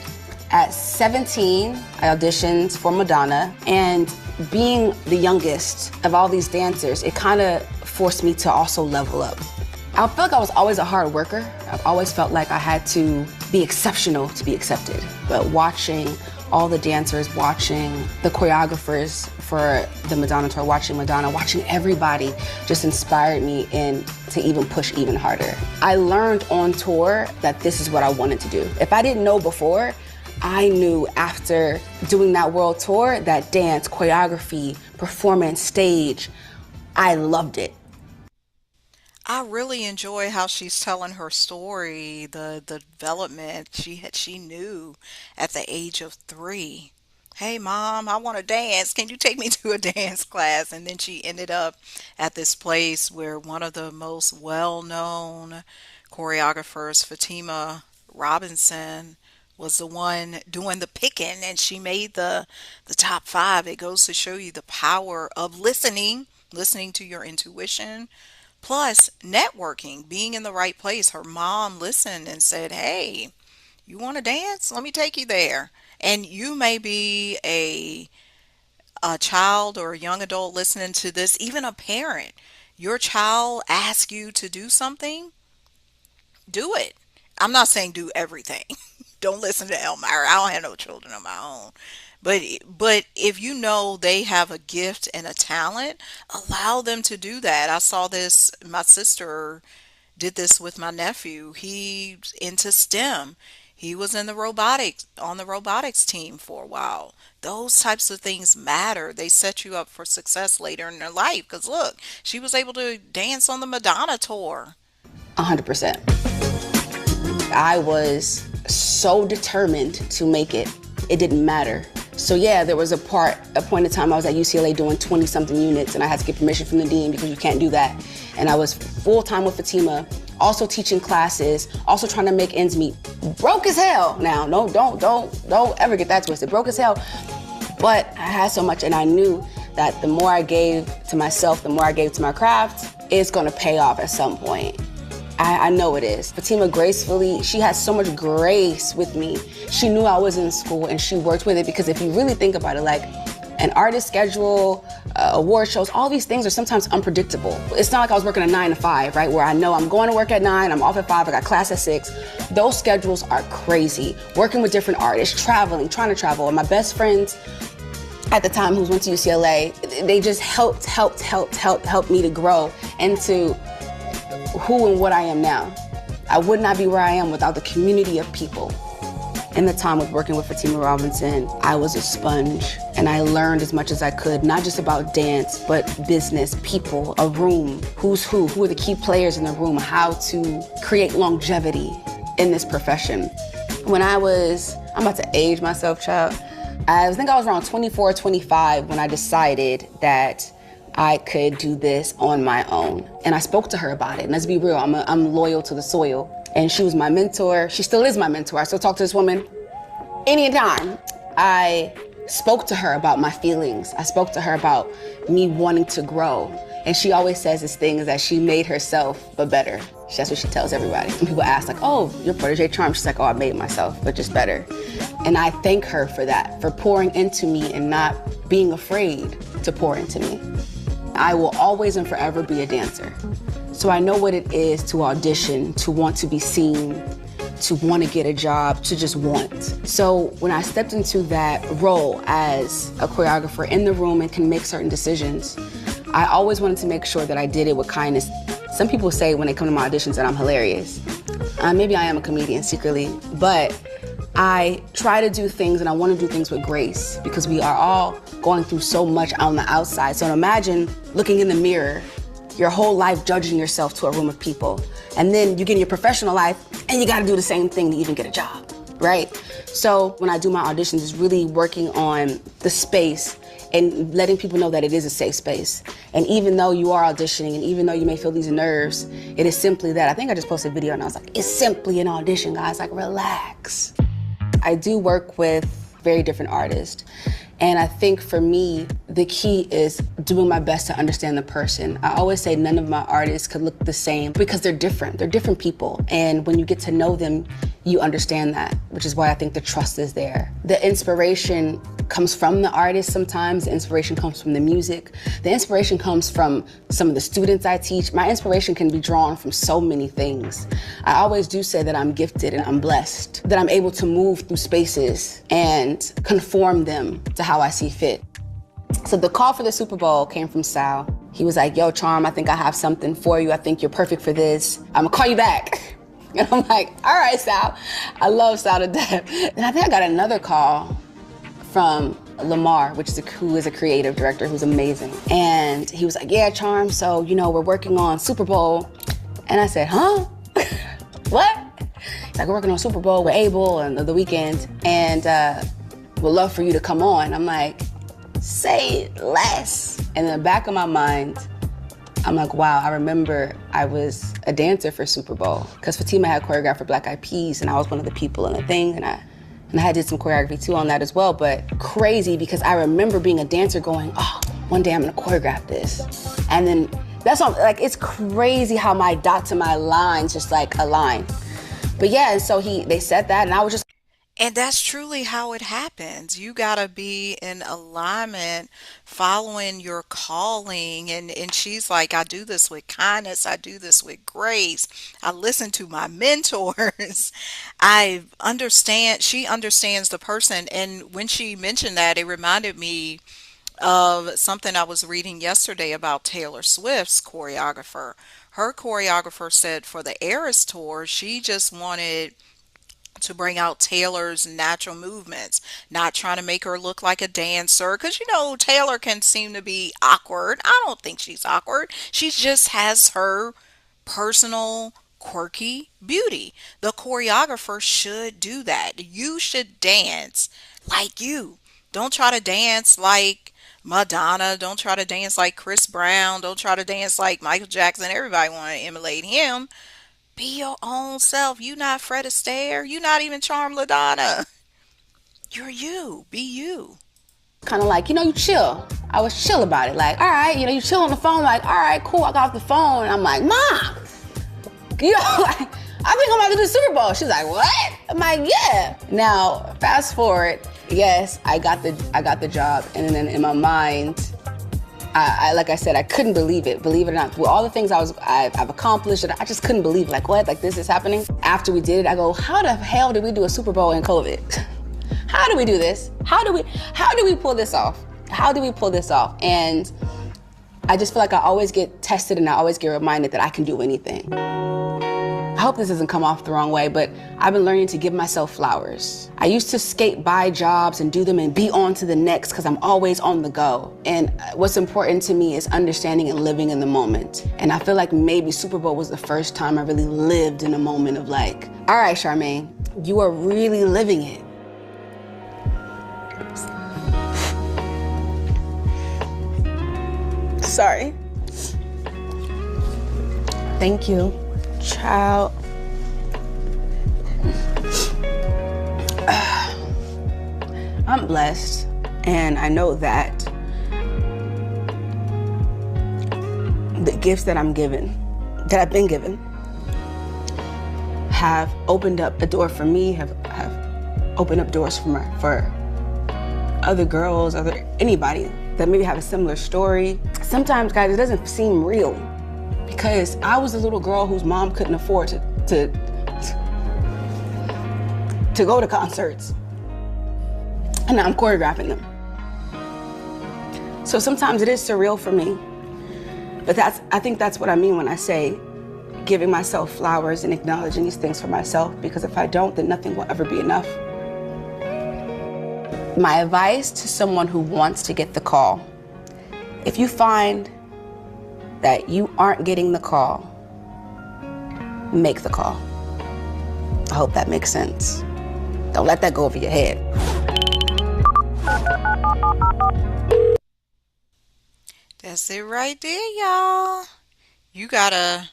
at 17, I auditioned for Madonna, and being the youngest of all these dancers, it kind of forced me to also level up. I feel like I was always a hard worker. I've always felt like I had to be exceptional to be accepted. But watching all the dancers, watching the choreographers for the Madonna tour, watching Madonna, watching everybody just inspired me to even push even harder. I learned on tour that this is what I wanted to do. If I didn't know before, I knew after doing that world tour that dance, choreography, performance, stage, I loved it. I really enjoy how she's telling her story, the development she knew at the age of 3. Hey mom, I want to dance. Can you take me to a dance class? And then she ended up at this place where one of the most well-known choreographers, Fatima Robinson, was the one doing the picking, and she made the top 5. It goes to show you the power of listening to your intuition. Plus, networking, being in the right place. Her mom listened and said, "Hey, you want to dance? Let me take you there." And you may be a child or a young adult listening to this, even a parent. Your child asks you to do something, do it. I'm not saying do everything. Don't listen to Elmira. I don't have no children of my own. But if you know they have a gift and a talent, allow them to do that. I saw this, my sister did this with my nephew. He's into STEM. He was in the robotics team for a while. Those types of things matter. They set you up for success later in their life. Because look, she was able to dance on the Madonna tour. 100%. I was so determined to make it. It didn't matter So yeah, there was a point in time I was at UCLA doing 20 something units, and I had to get permission from the dean because you can't do that. And I was full time with Fatima, also teaching classes, also trying to make ends meet. Broke as hell. Now, no, don't ever get that twisted. Broke as hell. But I had so much, and I knew that the more I gave to myself, the more I gave to my craft, it's gonna pay off at some point. I know it is. Fatima gracefully, she has so much grace with me. She knew I was in school and she worked with it, because if you really think about it, like an artist schedule, award shows, all these things are sometimes unpredictable. It's not like I was working a 9 to 5, right? Where I know I'm going to work at 9, I'm off at 5, I got class at 6. Those schedules are crazy. Working with different artists, traveling, trying to travel. And my best friends at the time who went to UCLA, they just helped me to grow into who and what I am now. I would not be where I am without the community of people. In the time of working with Fatima Robinson, I was a sponge, and I learned as much as I could, not just about dance, but business, people, a room, who's who are the key players in the room, how to create longevity in this profession. When I'm about to age myself, child, I think I was around 24, 25 when I decided that I could do this on my own. And I spoke to her about it. And let's be real, I'm loyal to the soil. And she was my mentor. She still is my mentor. I still talk to this woman anytime. I spoke to her about my feelings. I spoke to her about me wanting to grow. And she always says this thing is that she made herself, but better. That's what she tells everybody. When people ask, like, oh, your protege Charm, she's like, oh, I made myself, but just better. And I thank her for that, for pouring into me and not being afraid to pour into me. I will always and forever be a dancer. So I know what it is to audition, to want to be seen, to want to get a job, to just want. So when I stepped into that role as a choreographer in the room and can make certain decisions, I always wanted to make sure that I did it with kindness. Some people say when they come to my auditions that I'm hilarious. Maybe I am a comedian secretly, but I try to do things and I want to do things with grace, because we are all going through so much on the outside. So imagine looking in the mirror, your whole life judging yourself to a room of people. And then you get in your professional life and you got to do the same thing to even get a job, right? So when I do my auditions, it's really working on the space and letting people know that it is a safe space. And even though you are auditioning and even though you may feel these nerves, it is simply that. I think I just posted a video and I was like, it's simply an audition, guys, like relax. I do work with very different artists. And I think for me, the key is doing my best to understand the person. I always say none of my artists could look the same because they're different. They're different people. And when you get to know them, you understand that, which is why I think the trust is there. The inspiration comes from the artist sometimes. The inspiration comes from the music. The inspiration comes from some of the students I teach. My inspiration can be drawn from so many things. I always do say that I'm gifted and I'm blessed, that I'm able to move through spaces and conform them to how I see fit. So the call for the Super Bowl came from Sal. He was like, yo, Charm, I think I have something for you. I think you're perfect for this. I'm gonna call you back. And I'm like, all right, Sal. I love Sal to death. And I think I got another call from Lamar, who is a creative director who's amazing. And he was like, yeah, Charm, so, we're working on Super Bowl. And I said, huh? What? He's like, we're working on Super Bowl with Abel and The Weeknd, and we'd love for you to come on. I'm like, say less. And in the back of my mind, I'm like, wow, I remember I was a dancer for Super Bowl, because Fatima had choreographed for Black Eyed Peas, and I was one of the people in the thing, and I had did some choreography too on that as well. But crazy, because I remember being a dancer going, oh, one day I'm gonna choreograph this. And then that's what, it's crazy how my dot to my lines just align. But yeah, and so they said that, and I was just. And that's truly how it happens. You gotta be in alignment, following your calling. And she's like, I do this with kindness. I do this with grace. I listen to my mentors. She understands the person. And when she mentioned that, it reminded me of something I was reading yesterday about Taylor Swift's choreographer. Her choreographer said for the Eras tour, she just wanted to bring out Taylor's natural movements, not trying to make her look like a dancer. Because, Taylor can seem to be awkward. I don't think she's awkward. She just has her personal, quirky beauty. The choreographer should do that. You should dance like you. Don't try to dance like Madonna. Don't try to dance like Chris Brown. Don't try to dance like Michael Jackson. Everybody want to emulate him. Be your own self. You not Fred Astaire. You not even Charm LaDonna. You're you. Be you. Kind of like, you chill. I was chill about it. Like, all right, you chill on the phone. Like, all right, cool. I got off the phone. And I'm like, Mom, like, I think I'm about to do the Super Bowl. She's like, what? I'm like, yeah. Now, fast forward. Yes, I got the job. And then in my mind, I like I said, I couldn't believe it. Believe it or not, with all the things I've accomplished, I just couldn't believe, like, what? Like, this is happening? After we did it, I go, how the hell did we do a Super Bowl in COVID? How do we do this? How do we pull this off? How do we pull this off? And I just feel like I always get tested and I always get reminded that I can do anything. I hope this doesn't come off the wrong way, but I've been learning to give myself flowers. I used to skate by jobs and do them and be on to the next because I'm always on the go. And what's important to me is understanding and living in the moment. And I feel like maybe Super Bowl was the first time I really lived in a moment of like, all right, Charmaine, you are really living it. Sorry. Thank you, child. I'm blessed, and I know that the gifts that I'm given, that I've been given, have opened up a door for me, have opened up doors for other girls, anybody that maybe have a similar story. Sometimes, guys, it doesn't seem real because I was a little girl whose mom couldn't afford to go to concerts. And now I'm choreographing them. So sometimes it is surreal for me. But I think that's what I mean when I say giving myself flowers and acknowledging these things for myself, because if I don't, then nothing will ever be enough. My advice to someone who wants to get the call: if you find that you aren't getting the call, make the call. I hope that makes sense. Don't let that go over your head. That's it right there, y'all. You gotta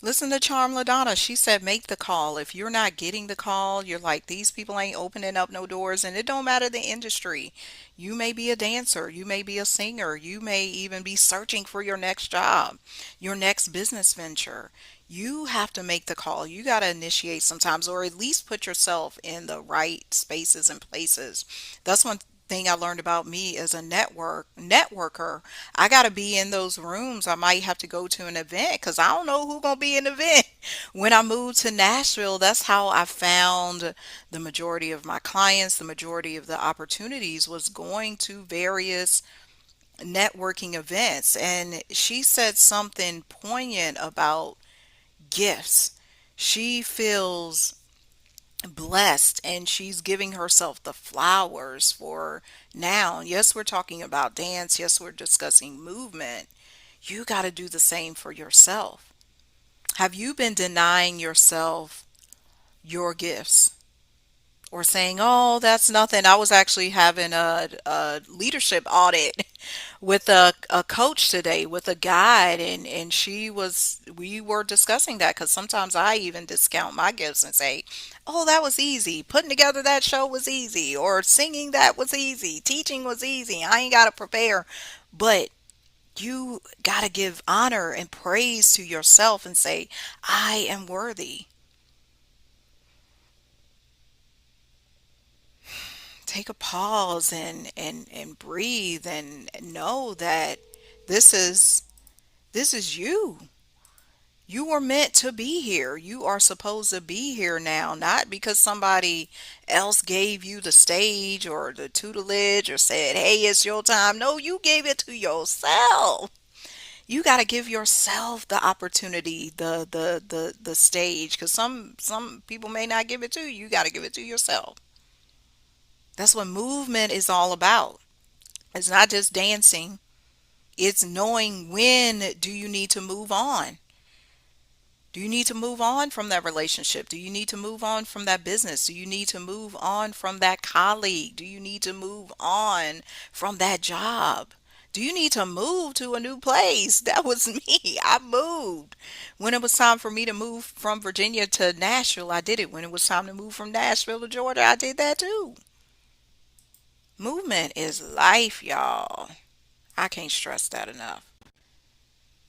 listen to Charm LaDonna. She said make the call. If you're not getting the call, you're like, these people ain't opening up no doors, and it don't matter the industry. You may be a dancer, you may be a singer, you may even be searching for your next job, your next business venture. You have to make the call. You got to initiate sometimes, or at least put yourself in the right spaces and places. That's one thing I learned about me as a networker. I got to be in those rooms. I might have to go to an event because I don't know who's going to be in the event. When I moved to Nashville, that's how I found the majority of my clients, the majority of the opportunities was going to various networking events. And she said something poignant about gifts. She feels blessed and she's giving herself the flowers for now. Yes, we're talking about dance. Yes, we're discussing movement. You got to do the same for yourself. Have you been denying yourself your gifts? Or saying, oh, that's nothing. I was actually having a leadership audit with a coach today, with a guide, and we were discussing that because sometimes I even discount my gifts and say, oh, that was easy. Putting together that show was easy, or singing that was easy. Teaching was easy. I ain't got to prepare. But you got to give honor and praise to yourself and say, I am worthy. Take a pause and breathe and know that this is you. You were meant to be here. You are supposed to be here now, not because somebody else gave you the stage or the tutelage or said, hey, it's your time. No, you gave it to yourself. You got to give yourself the opportunity, the stage, because some people may not give it to you. You got to give it to yourself. That's what movement is all about. It's not just dancing. It's knowing when do you need to move on. Do you need to move on from that relationship? Do you need to move on from that business? Do you need to move on from that colleague? Do you need to move on from that job? Do you need to move to a new place? That was me. I moved. When it was time for me to move from Virginia to Nashville, I did it. When it was time to move from Nashville to Georgia, I did that too. Movement is life, y'all. I can't stress that enough.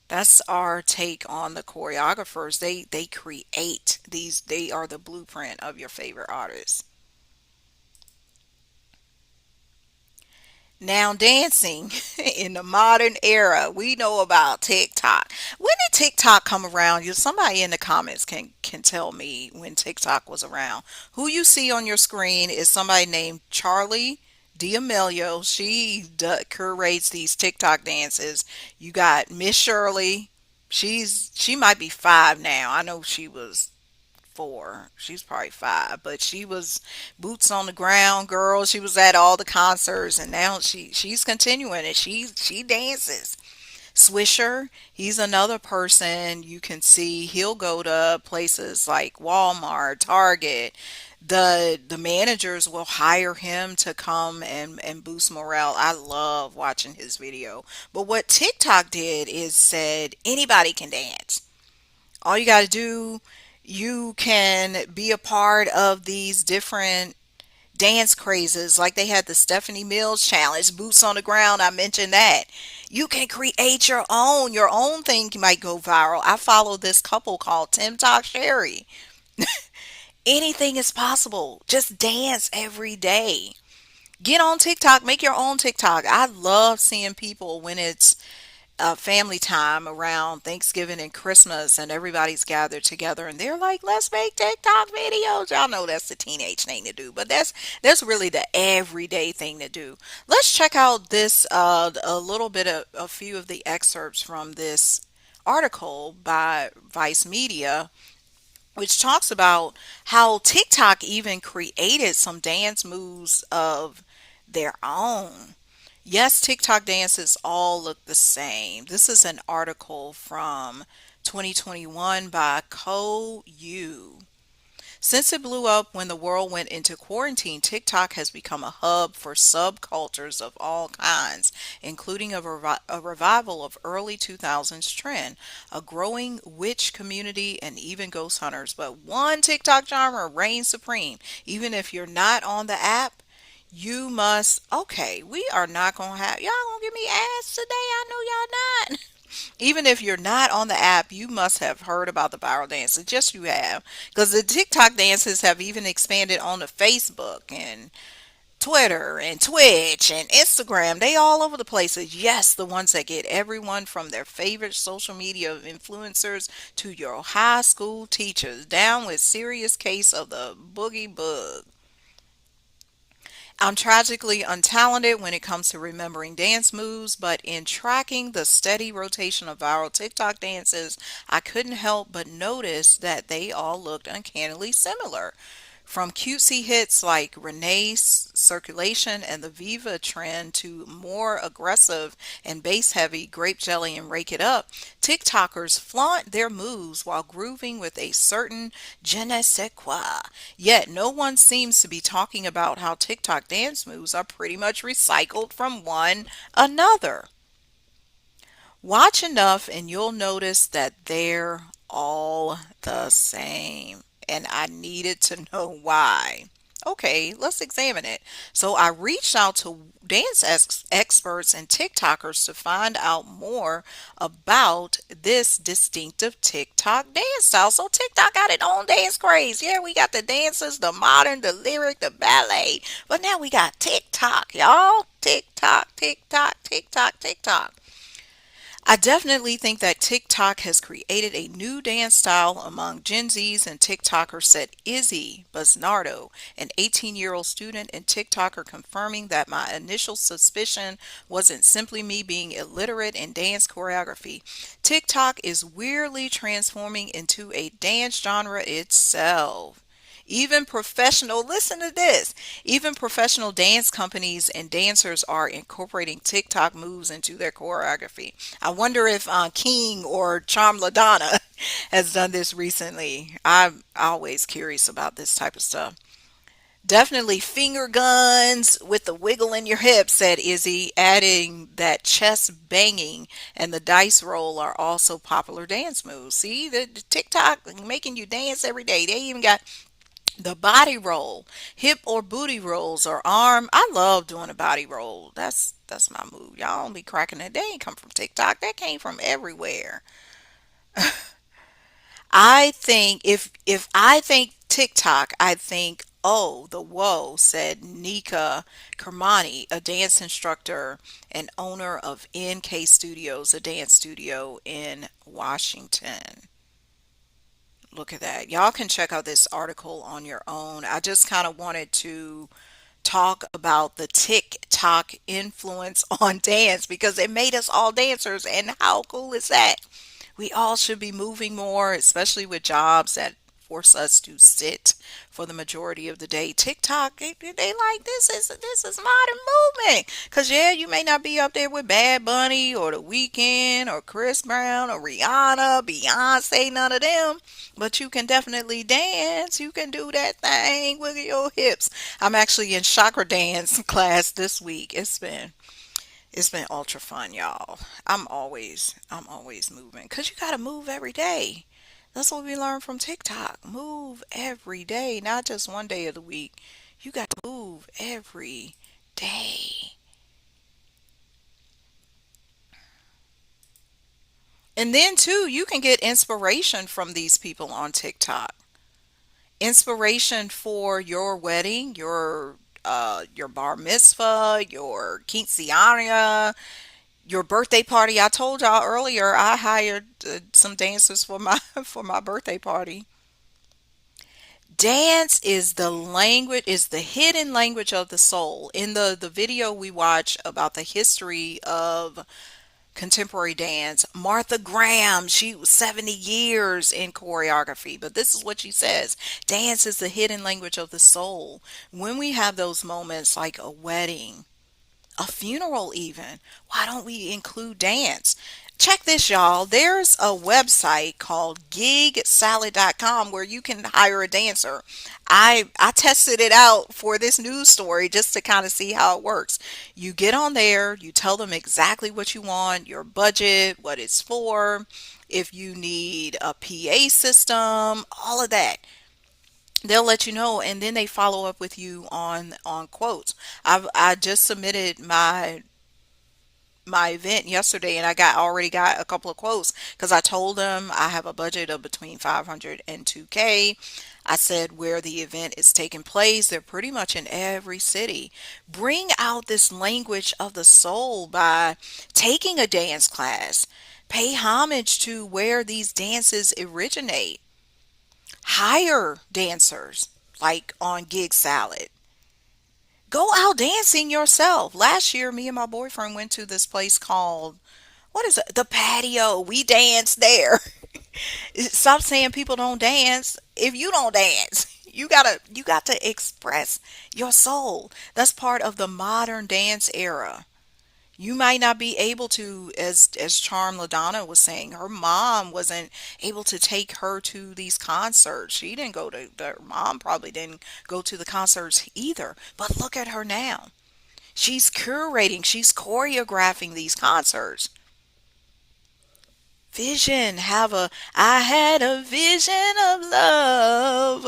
That's our take on the choreographers. They create these. They are the blueprint of your favorite artists. Now dancing in the modern era, we know about TikTok. When did TikTok come around? You somebody in the comments can tell me when TikTok was around. Who you see on your screen is somebody named Charlie D'Amelio. Curates these TikTok dances. You got Miss Shirley. She might be 5 now. I know she was 4. She's probably 5, but she was boots on the ground girl. She was at all the concerts, and now she's continuing it. She dances. Swisher, he's another person you can see. He'll go to places like Walmart, Target. The managers will hire him to come and boost morale. I love watching his video. But what TikTok did is said anybody can dance. All you got to do, you can be a part of these different dance crazes. Like they had the Stephanie Mills challenge, boots on the ground. I mentioned that. You can create your own. Your own thing might go viral. I follow this couple called Tim Talk Sherry. Anything is possible. Just dance every day. Get on TikTok, make your own TikTok. I love seeing people when it's family time around Thanksgiving and Christmas, and everybody's gathered together, and they're like, "Let's make TikTok videos." Y'all know that's the teenage thing to do, but that's really the everyday thing to do. Let's check out this a little bit of a few of the excerpts from this article by Vice Media, which talks about how TikTok even created some dance moves of their own. Yes, TikTok dances all look the same. This is an article from 2021 by Co U. Since it blew up when the world went into quarantine, TikTok has become a hub for subcultures of all kinds, including a revival of early 2000s trend, a growing witch community, and even ghost hunters. But one TikTok genre reigns supreme. Even if you're not on the app, you must. Okay, we are not gonna have y'all gonna give me ads today. I know y'all not. Even if you're not on the app, you must have heard about the viral dances. Just you have. Because the TikTok dances have even expanded onto Facebook and Twitter and Twitch and Instagram. They all over the places. Yes, the ones that get everyone from their favorite social media influencers to your high school teachers down with serious case of the boogie bug. I'm tragically untalented when it comes to remembering dance moves, but in tracking the steady rotation of viral TikTok dances, I couldn't help but notice that they all looked uncannily similar. From cutesy hits like Renee's Circulation and the Viva trend to more aggressive and bass heavy Grape Jelly and Rake It Up, TikTokers flaunt their moves while grooving with a certain je ne sais quoi. Yet no one seems to be talking about how TikTok dance moves are pretty much recycled from one another. Watch enough and you'll notice that they're all the same. And I needed to know why. Okay, let's examine it. So I reached out to experts and TikTokers to find out more about this distinctive TikTok dance style. So TikTok got its own dance craze. Yeah, we got the dances, the modern, the lyric, the ballet. But now we got TikTok, y'all. TikTok, TikTok, TikTok, TikTok. I definitely think that TikTok has created a new dance style among Gen Zs, and TikToker said Izzy Busnardo, an 18-year-old student and TikToker, confirming that my initial suspicion wasn't simply me being illiterate in dance choreography. TikTok is weirdly transforming into a dance genre itself. Even professional, listen to this, even professional dance companies and dancers are incorporating TikTok moves into their choreography. I wonder if King or Charm LaDonna has done this recently. I'm always curious about this type of stuff. Definitely finger guns with the wiggle in your hips, said Izzy, adding that chest banging and the dice roll are also popular dance moves. See, the TikTok making you dance every day. They even got the body roll, hip or booty rolls or arm. I love doing a body roll. That's my move. Y'all don't be cracking that. They ain't come from TikTok. That came from everywhere. I think if I think TikTok, I think oh the whoa, said Nika Kermani, a dance instructor and owner of NK Studios, a dance studio in Washington. Look at that. Y'all can check out this article on your own. I just kind of wanted to talk about the TikTok influence on dance because it made us all dancers. And how cool is that? We all should be moving more, especially with jobs that force us to sit for the majority of the day. TikTok, they like this is modern movement. Cause yeah, you may not be up there with Bad Bunny or The Weeknd or Chris Brown or Rihanna, Beyonce, none of them. But you can definitely dance. You can do that thing with your hips. I'm actually in chakra dance class this week. It's been ultra fun, y'all. I'm always moving cuz you got to move every day. That's what we learned from TikTok. Move every day, not just one day of the week. You got to move every day. And then too, you can get inspiration from these people on TikTok. Inspiration for your wedding, your bar mitzvah, your quinceañera, your birthday party. I told y'all earlier I hired some dancers for my for my birthday party. Dance is the language, is the hidden language of the soul. In the video we watch about the history of contemporary dance, Martha Graham, she was 70 years in choreography, but this is what she says: dance is the hidden language of the soul. When we have those moments like a wedding, a funeral even, why don't we include dance? Check this, y'all. There's a website called gigsalad.com where you can hire a dancer. I tested it out for this news story just to kind of see how it works. You get on there, you tell them exactly what you want, your budget, what it's for, if you need a PA system, all of that. They'll let you know, and then they follow up with you on quotes. I just submitted my event yesterday and I got already got a couple of quotes because I told them I have a budget of between 500 and 2K. I said where the event is taking place. They're pretty much in every city. Bring out this language of the soul by taking a dance class. Pay homage to where these dances originate. Hire dancers like on Gig Salad. Go out dancing yourself. Last year, me and my boyfriend went to this place called, what is it? The Patio. We danced there. Stop saying people don't dance. If you don't dance, you got to express your soul. That's part of the modern dance era. You might not be able to, as Charm LaDonna was saying, her mom wasn't able to take her to these concerts. She didn't go to, her mom probably didn't go to the concerts either. But look at her now. She's curating, she's choreographing these concerts. Vision, I had a vision of love,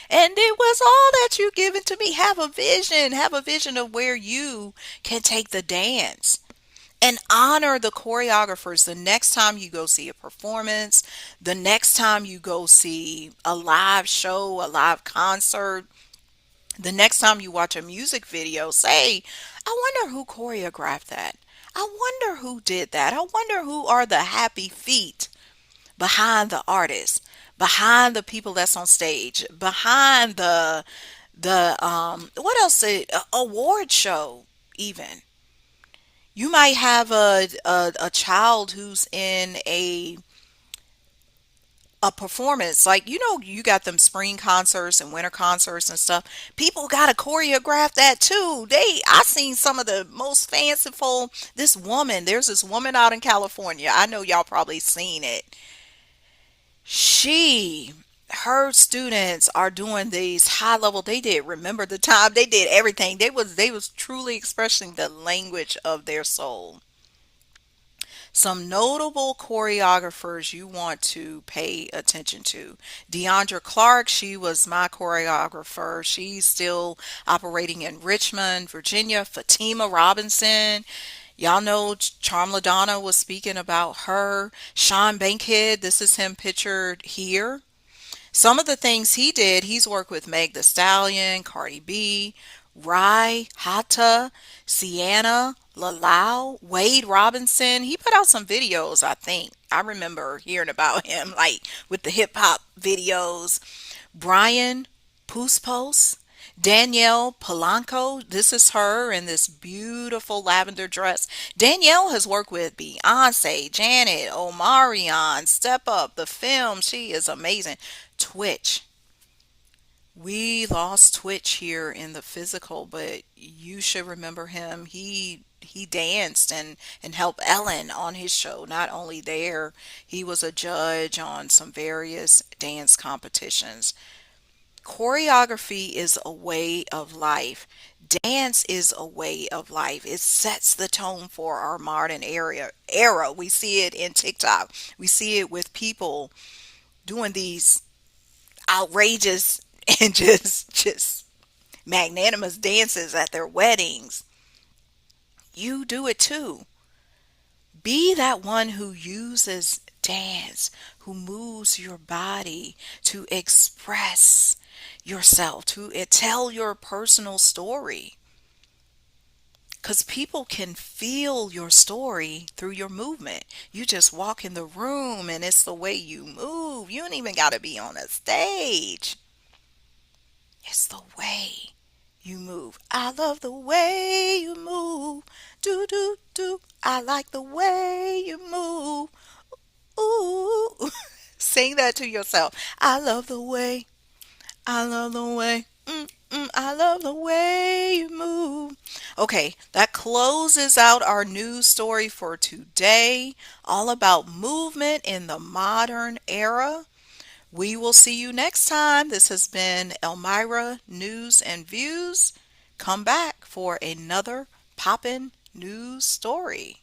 and it was all that you given to me. Have a vision of where you can take the dance. And honor the choreographers the next time you go see a performance, the next time you go see a live show, a live concert, the next time you watch a music video. Say, I wonder who choreographed that. I wonder who did that. I wonder who are the happy feet behind the artist, behind the people that's on stage, behind the what else, award show even. You might have a child who's in a performance. Like, you got them spring concerts and winter concerts and stuff. People gotta choreograph that too. I seen some of the most fanciful. There's this woman out in California. I know y'all probably seen it. She Her students are doing these high level. They did remember the time. They did everything. They was truly expressing the language of their soul. Some notable choreographers you want to pay attention to. Deandra Clark, she was my choreographer. She's still operating in Richmond, Virginia. Fatima Robinson, y'all know Charm LaDonna was speaking about her. Sean Bankhead, this is him pictured here. Some of the things he did, he's worked with Meg the Stallion, Cardi B, Rye, Hata, Sienna, Lalau, Wade Robinson. He put out some videos, I think. I remember hearing about him, like with the hip hop videos. Brian Puspos, Danielle Polanco. This is her in this beautiful lavender dress. Danielle has worked with Beyonce, Janet, Omarion, Step Up, the film. She is amazing. Twitch. We lost Twitch here in the physical, but you should remember him. He danced and helped Ellen on his show. Not only there, he was a judge on some various dance competitions. Choreography is a way of life. Dance is a way of life. It sets the tone for our modern era. We see it in TikTok. We see it with people doing these outrageous and just magnanimous dances at their weddings. You do it too. Be that one who uses dance, who moves your body to express yourself, to tell your personal story. Because people can feel your story through your movement. You just walk in the room and it's the way you move. You don't even got to be on a stage. It's the way you move. I love the way you move. Do, do, do. I like the way you move. Ooh. Sing that to yourself. I love the way. I love the way. I love the way you move. Okay, that closes out our news story for today, all about movement in the modern era. We will see you next time. This has been Elmira News and Views. Come back for another poppin' news story.